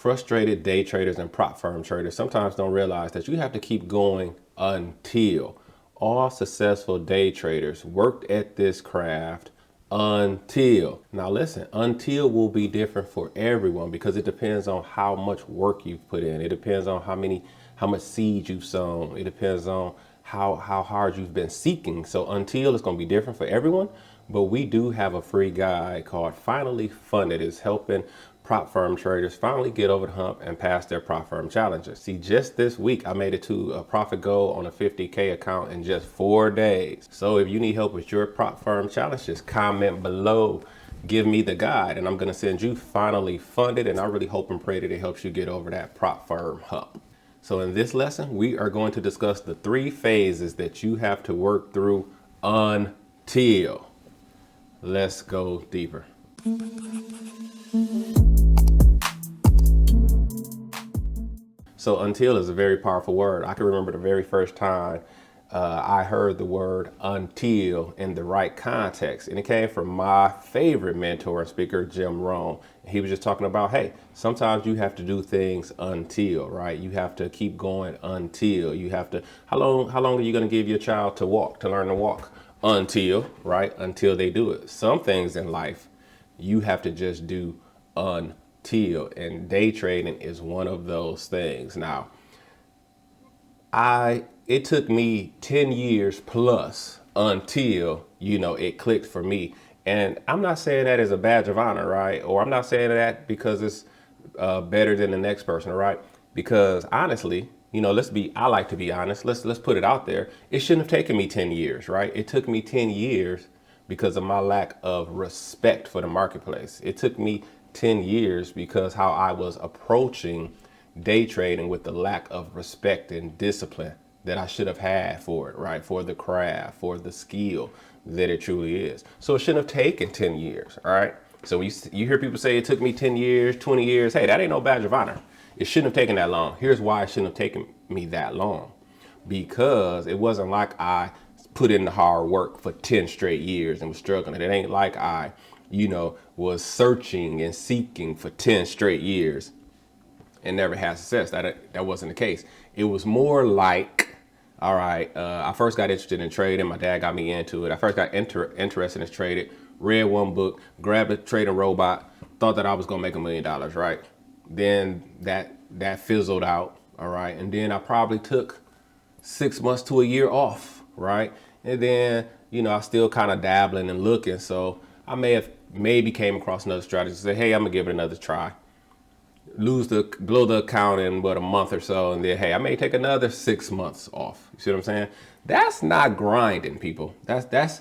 frustrated day traders and prop firm traders sometimes don't realize that you have to keep going until. All successful day traders worked at this craft until. Now listen, until will be different for everyone because it depends on how much work you've put in. It depends on how much seed you've sown. It depends on how hard you've been seeking. So until is going to be different for everyone, but we do have a free guide called Finally Funded. It's helping prop firm traders finally get over the hump and pass their prop firm challenges. See, just this week, I made it to a profit goal on a 50K account in just 4 days. So if you need help with your prop firm challenge, just comment below, give me the guide, and I'm gonna send you Finally Funded, and I really hope and pray that it helps you get over that prop firm hump. So in this lesson, we are going to discuss the 3 phases that you have to work through until. Let's go deeper. So until is a very powerful word. I can remember the very first time I heard the word until in the right context. And it came from my favorite mentor and speaker, Jim Rohn. He was just talking about, hey, sometimes you have to do things until, right? You have to keep going until. You have to, how long are you going to give your child to learn to walk? Until, right? Until they do it. Some things in life you have to just do until, and day trading is one of those things. Now, it took me 10 years plus until, it clicked for me. And I'm not saying that as a badge of honor, right? Or I'm not saying that because it's better than the next person, right? Because honestly, I like to be honest. Let's put it out there. It shouldn't have taken me 10 years, right? It took me 10 years because of my lack of respect for the marketplace. It took me 10 years because how I was approaching day trading with the lack of respect and discipline that I should have had for it, right? For the craft, for the skill that it truly is. So it shouldn't have taken 10 years, all right? So when you hear people say it took me 10 years, 20 years, hey, that ain't no badge of honor. It shouldn't have taken that long. Here's why it shouldn't have taken me that long. Because it wasn't like I put in the hard work for 10 straight years and was struggling. It ain't like I, was searching and seeking for 10 straight years and never had success. That wasn't the case. It was more like, all right, I first got interested in trading. My dad got me into it. I first got interested in trading, read one book, grabbed a trading robot, thought that I was gonna make $1 million, right? Then that fizzled out, all right? And then I probably took 6 months to a year off, right? And then, I still kind of dabbling and looking. So I maybe came across another strategy and said, hey, I'm gonna give it another try. Blow the account in a month or so, and then, hey, I may take another 6 months off. You see what I'm saying? That's not grinding, people. That's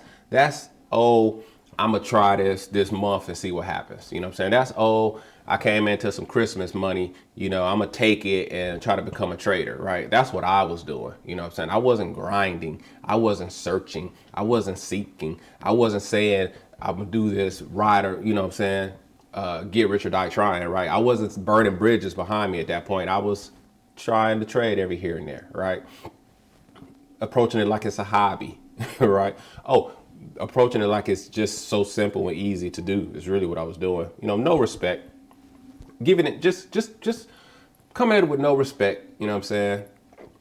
oh, I'm gonna try this month and see what happens. You know what I'm saying? That's, oh, I came into some Christmas money, I'm gonna take it and try to become a trader, right? That's what I was doing. You know what I'm saying? I wasn't grinding. I wasn't searching. I wasn't seeking. I wasn't saying I'm gonna do this right, or, you know what I'm saying? Get rich or die trying, right? I wasn't burning bridges behind me at that point. I was trying to trade every here and there, right? Approaching it like it's a hobby, right? Oh, approaching it like it's just so simple and easy to do is really what I was doing. No respect. Giving it just coming at it with no respect, you know what I'm saying?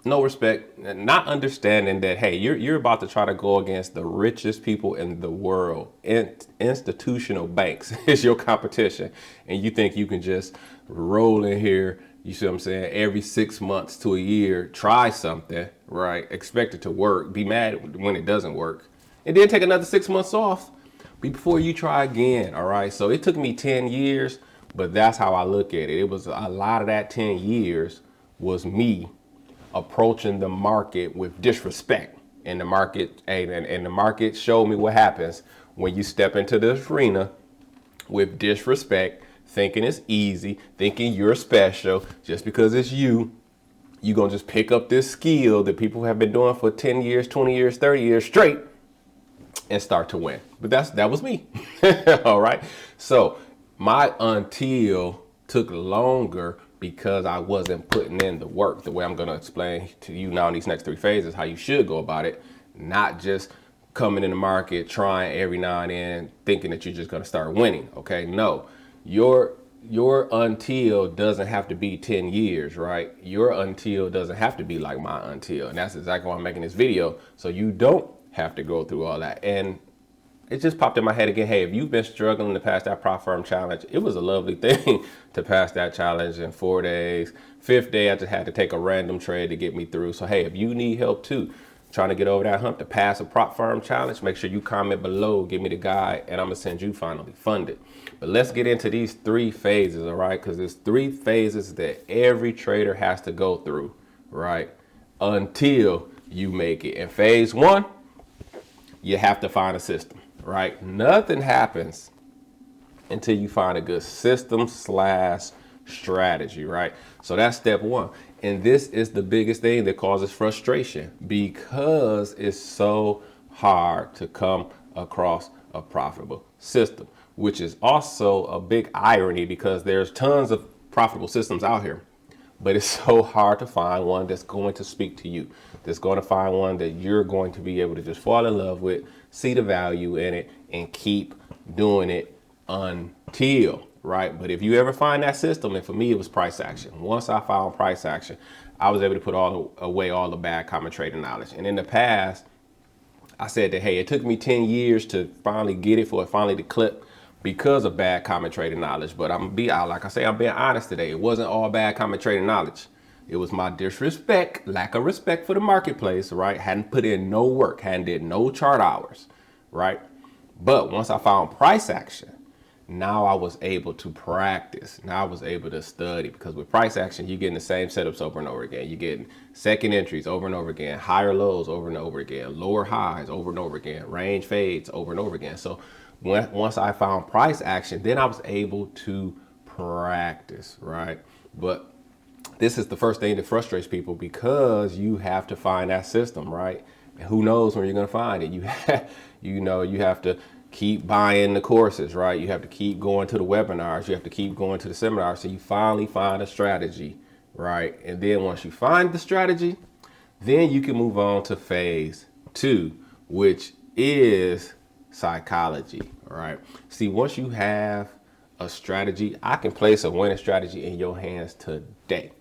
No respect, not understanding that, hey, you're about to try to go against the richest people in the world. Institutional banks is your competition. And you think you can just roll in here, you see what I'm saying, every 6 months to a year, try something, right? Expect it to work, be mad when it doesn't work, and then take another 6 months off before you try again, all right? So it took me 10 years, but that's how I look at it. It was a lot of that 10 years was me approaching the market with disrespect, and the market and the market showed me what happens when you step into this arena with disrespect, thinking it's easy, thinking you're special. Just because it's you're gonna just pick up this skill that people have been doing for 10 years, 20 years, 30 years straight and start to win. But that was me. All right. So my until took longer because I wasn't putting in the work. The way I'm gonna explain to you now in these next 3 phases how you should go about it, not just coming in the market, trying every now and then, thinking that you're just gonna start winning, okay? No, your your until doesn't have to be 10 years, right? Your until doesn't have to be like my until. And that's exactly why I'm making this video. So you don't have to go through all that. And it just popped in my head again. Hey, if you've been struggling to pass that prop firm challenge, it was a lovely thing to pass that challenge in 4 days. 5th day, I just had to take a random trade to get me through. So, hey, if you need help too, trying to get over that hump to pass a prop firm challenge, make sure you comment below, give me the guide, and I'm gonna send you finally funded. But let's get into these 3 phases, all right? Because there's 3 phases that every trader has to go through, right? Until you make it. In phase 1, you have to find a system, right? Nothing happens until you find a good system / strategy, right? So that's step 1. And this is the biggest thing that causes frustration because it's so hard to come across a profitable system, which is also a big irony because there's tons of profitable systems out here, but it's so hard to find one that's going to speak to you, that's going to find one that you're going to be able to just fall in love with, see the value in it, and keep doing it until, right? But if you ever find that system, and for me, it was price action. Once I found price action, I was able to put away all the bad common trading knowledge. And in the past, I said that, hey, it took me 10 years to finally get it, for it finally to clip because of bad common trading knowledge. But I'm being honest today. It wasn't all bad common trading knowledge. It was my disrespect, lack of respect for the marketplace, right? Hadn't put in no work, hadn't did no chart hours, right? But once I found price action, now I was able to practice. Now I was able to study, because with price action, you're getting the same setups over and over again. You're getting second entries over and over again, higher lows over and over again, lower highs over and over again, range fades over and over again. So once I found price action, then I was able to practice, right? But this is the first thing that frustrates people, because you have to find that system, right? And who knows when you're going to find it? You have to keep buying the courses, right? You have to keep going to the webinars. You have to keep going to the seminars. So you finally find a strategy, right? And then once you find the strategy, then you can move on to phase 2, which is psychology, right? See, once you have a strategy, I can place a winning strategy in your hands today.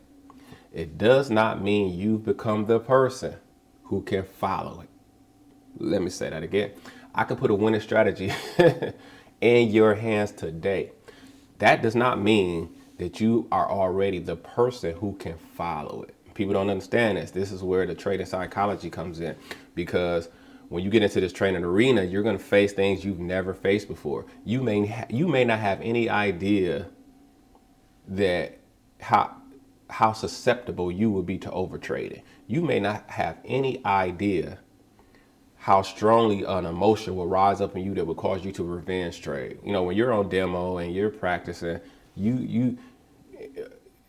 It does not mean you've become the person who can follow it. Let me say that again. I can put a winning strategy in your hands today. That does not mean that you are already the person who can follow it. People don't understand this. This is where the trading psychology comes in, because when you get into this training arena, you're going to face things you've never faced before. You may not have any idea that how susceptible you will be to overtrading. You may not have any idea how strongly an emotion will rise up in you that will cause you to revenge trade. You know, when you're on demo and you're practicing, when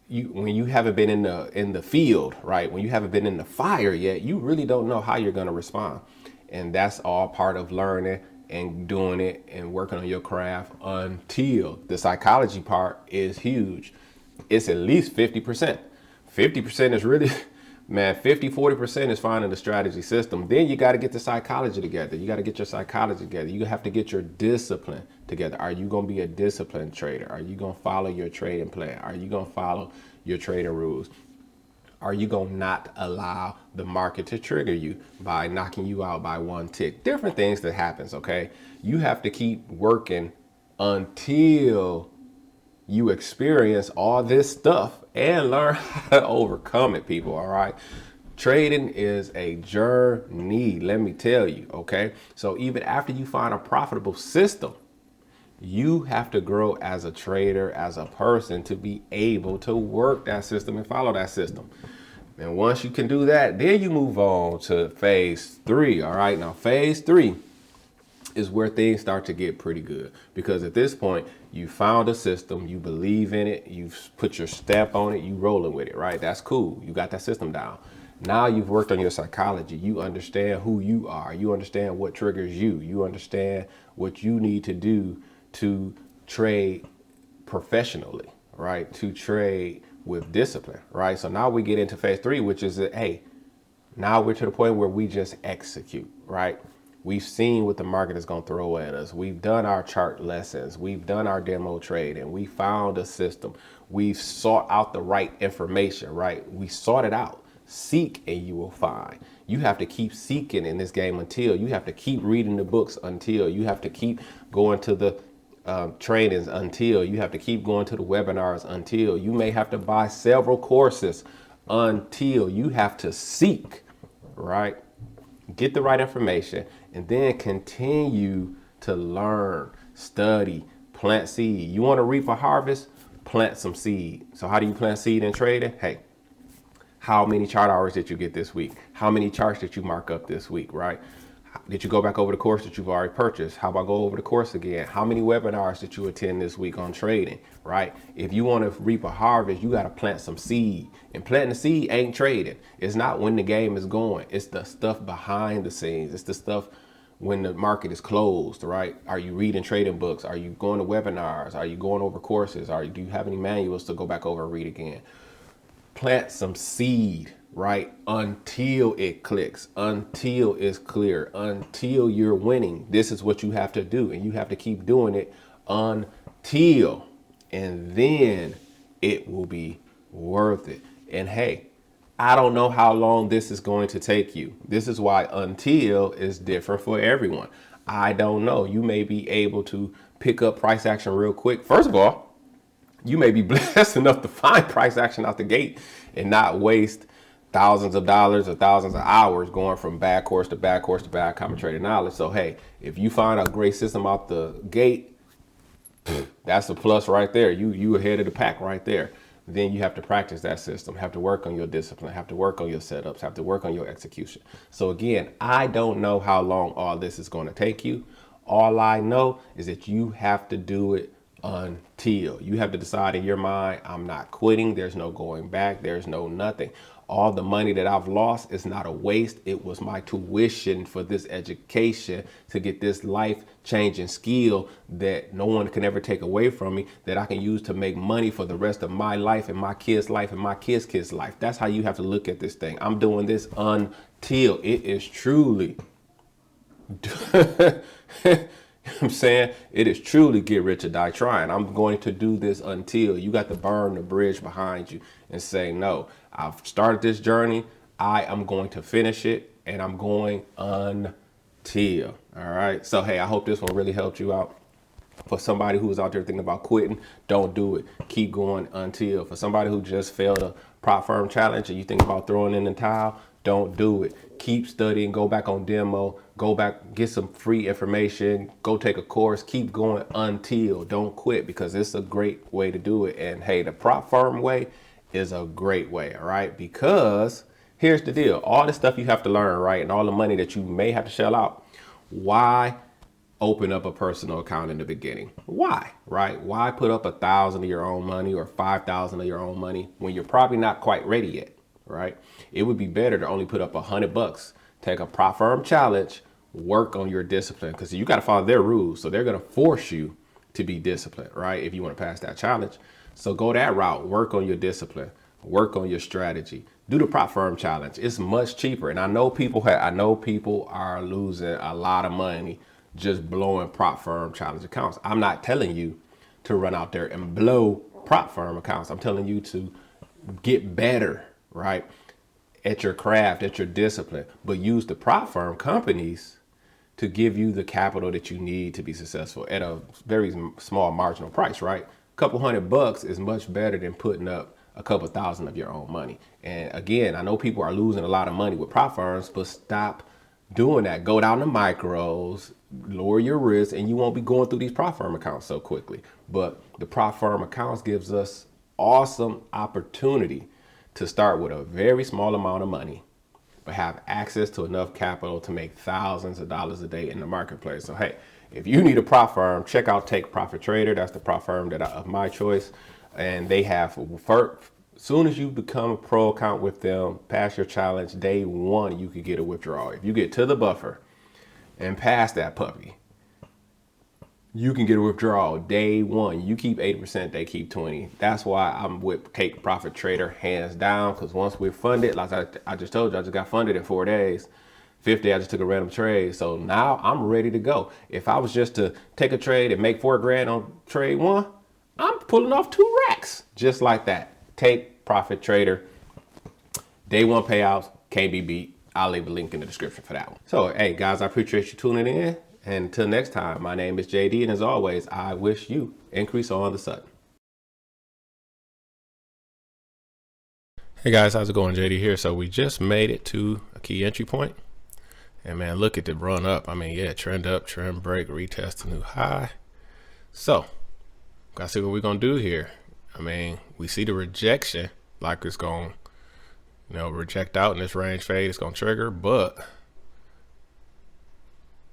you haven't been in the field, right? When you haven't been in the fire yet, you really don't know how you're going to respond. And that's all part of learning and doing it and working on your craft until the psychology part is huge. It's at least 50%. 50% is really, man, 40% is finding the strategy system. Then you got to get the psychology together. You got to get your psychology together. You have to get your discipline together. Are you going to be a disciplined trader? Are you going to follow your trading plan? Are you going to follow your trading rules? Are you going to not allow the market to trigger you by knocking you out by one tick? Different things that happens, okay? You have to keep working until you experience all this stuff and learn how to overcome it, people, all right? Trading is a journey, let me tell you, okay? So even after you find a profitable system, you have to grow as a trader, as a person, to be able to work that system and follow that system. And once you can do that, then you move on to phase 3, all right? Now, phase 3 is where things start to get pretty good, because at this point you found a system, you believe in it, you've put your stamp on it, you rolling with it, right? That's cool. You got that system down. Now you've worked on your psychology. You understand who you are. You understand what triggers you. You understand what you need to do to trade professionally, right? To trade with discipline, right? So now we get into phase 3, which is that, hey, now we're to the point where we just execute, right? We've seen what the market is going to throw at us. We've done our chart lessons. We've done our demo trading. We found a system. We've sought out the right information, right? We sought it out. Seek and you will find. You have to keep seeking in this game until you have to keep reading the books, until you have to keep going to the trainings, until you have to keep going to the webinars, until you may have to buy several courses, until you have to seek, right? Get the right information and then continue to learn, study, plant seed. You want to reap a harvest? Plant some seed. So how do you plant seed in trading? Hey, how many chart hours did you get this week? How many charts did you mark up this week, right? Did you go back over the course that you've already purchased? How about go over the course again? How many webinars did you attend this week on trading, right? If you want to reap a harvest, you got to plant some seed. And planting the seed ain't trading. It's not when the game is going. It's the stuff behind the scenes. It's the stuff when the market is closed, right? Are you reading trading books? Are you going to webinars? Are you going over courses? Do you have any manuals to go back over and read again? Plant some seed, right? Until it clicks, until it's clear, until you're winning. This is what you have to do. And you have to keep doing it until, and then it will be worth it. And hey, I don't know how long this is going to take you. This is why until is different for everyone. I don't know. You may be able to pick up price action real quick. First of all, you may be blessed enough to find price action out the gate and not waste thousands of dollars or thousands of hours going from bad course to bad course to bad common trading knowledge. So, hey, if you find a great system out the gate, that's a plus right there. You ahead of the pack right there. Then you have to practice that system, have to work on your discipline, have to work on your setups, have to work on your execution. So again, I don't know how long all this is going to take you. All I know is that you have to do it until you have to decide in your mind, I'm not quitting. There's no going back. There's no nothing. All the money that I've lost is not a waste. It was my tuition for this education to get this life changing skill that no one can ever take away from me, that I can use to make money for the rest of my life and my kids' life and my kids' life. That's how you have to look at this thing. I'm doing this until it is truly I'm saying it is truly get rich or die trying. I'm going to do this until. You got to burn the bridge behind you and say, no, I've started this journey. I am going to finish it and I'm going until. All right. So, hey, I hope this one really helped you out. For somebody who's out there thinking about quitting, don't do it. Keep going until. For somebody who just failed a prop firm challenge and you think about throwing in the towel, don't do it. Keep studying, go back on demo, go back, get some free information, go take a course, keep going until. Don't quit, because it's a great way to do it. And hey, the prop firm way is a great way, all right? Because here's the deal. All the stuff you have to learn, right? And all the money that you may have to shell out. Why open up a personal account in the beginning? Why, right? Why put up 1,000 of your own money or 5,000 of your own money when you're probably not quite ready yet, right? It would be better to only put up $100, take a prop firm challenge, work on your discipline, because you got to follow their rules. So they're going to force you to be disciplined, right? If you want to pass that challenge. So go that route, work on your discipline, work on your strategy, do the prop firm challenge. It's much cheaper. And I know people are losing a lot of money just blowing prop firm challenge accounts. I'm not telling you to run out there and blow prop firm accounts. I'm telling you to get better, right, at your craft, at your discipline, but use the prop firm companies to give you the capital that you need to be successful at a very small marginal price, right? A couple $100 is much better than putting up a couple thousand of your own money. And again, I know people are losing a lot of money with prop firms, but stop doing that. Go down to micros, lower your risk, and you won't be going through these prop firm accounts so quickly. But the prop firm accounts gives us awesome opportunity to start with a very small amount of money, but have access to enough capital to make thousands of dollars a day in the marketplace. So, hey, if you need a prop firm, check out Take Profit Trader. That's the prop firm of my choice. And they have, as soon as you become a pro account with them, pass your challenge, day one, you could get a withdrawal. If you get to the buffer and pass that puppy, you can get a withdrawal day one. You keep 80%, they keep 20. That's why I'm with Take Profit Trader hands down, because once we're funded, like I just told you, I just got funded in 4 days. Fifth day, I just took a random trade. So now I'm ready to go. If I was just to take a trade and make 4 grand on trade 1, I'm pulling off 2 racks just like that. Take profit trader. Day 1 payouts can't be beat. I'll leave a link in the description for that one. So, hey guys, I appreciate you tuning in. And until next time, my name is JD, and as always, I wish you increase on the sudden. Hey guys, how's it going? JD here. So we just made it to a key entry point. And man, look at the run up. I mean, yeah, trend up, trend break, retest a new high. So, gotta see what we're gonna do here. I mean, we see the rejection, like it's gonna, reject out in this range fade. It's gonna trigger, but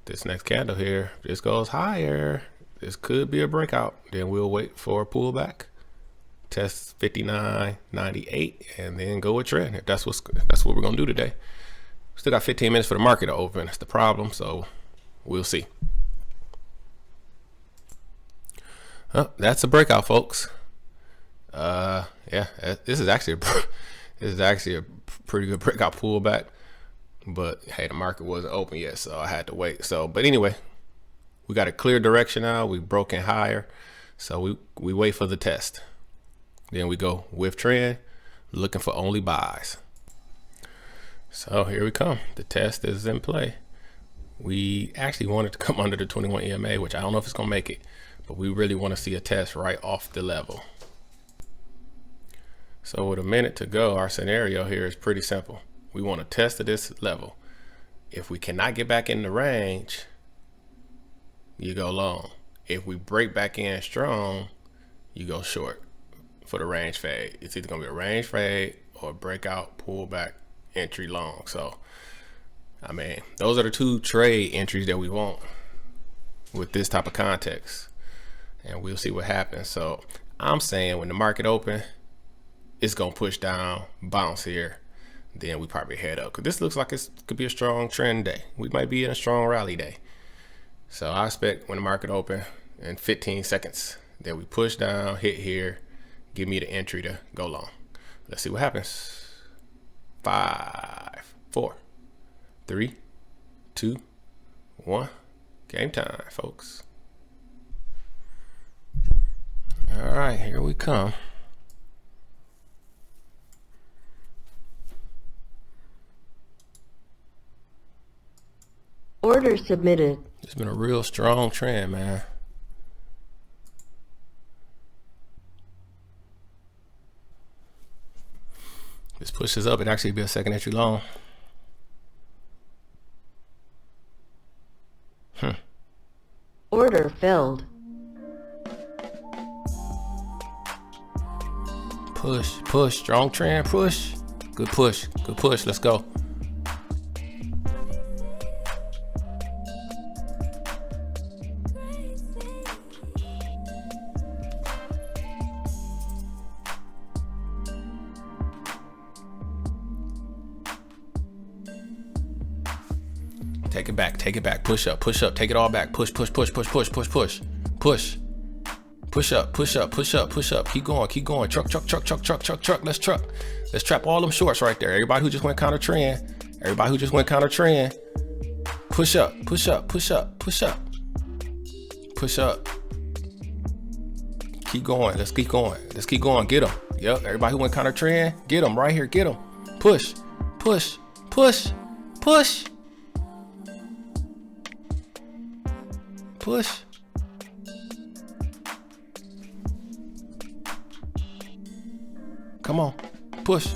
this next candle here, this goes higher. This could be a breakout. Then we'll wait for a pullback. Test 59.98 and then go with trend. That's what we're gonna do today. Still got 15 minutes for the market to open. That's the problem. So we'll see. Oh, that's a breakout, folks. Yeah, this is actually a pretty good breakout pullback. But hey, the market wasn't open yet, so I had to wait. So, but anyway, we got a clear direction now. We broke in higher, so we wait for the test. Then we go with trend, looking for only buys. So here we come. The test is in play. We actually wanted to come under the 21 EMA, which I don't know if it's gonna make it, but we really want to see a test right off the level. So with a minute to go, our scenario here is pretty simple. We want to test at this level. If we cannot get back in the range, you go long. If we break back in strong, you go short for the range fade. It's either gonna be a range fade or a breakout, pullback, entry long. So, I mean, those are the 2 trade entries that we want with this type of context, and we'll see what happens. So I'm saying when the market open, it's gonna push down, bounce here, then we probably head up, because this looks like it could be a strong trend day. We might be in a strong rally day. So I expect when the market open in 15 seconds that we push down, hit here, give me the entry to go long. Let's see what happens. 5, 4, 3, 2, 1. Game time, folks. All right, here we come. Order submitted. It's been a real strong trend, man. This pushes up, it actually be a second entry long. Order filled. Push, strong trend, push. Good push, let's go. Take it back, push up, take it all back, push, push up, keep going, truck, let's trap all them shorts right there. Everybody who just went counter trend, push up, keep going, let's keep going, get them. Yep, everybody who went counter trend, get them right here, get them, push. Come on, push.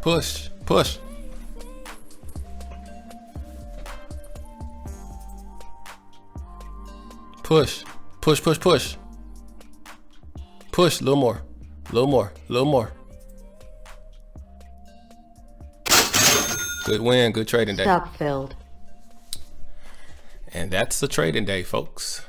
Push. Push, a little more. Good win, good trading day. Stop filled. And that's the trading day, folks.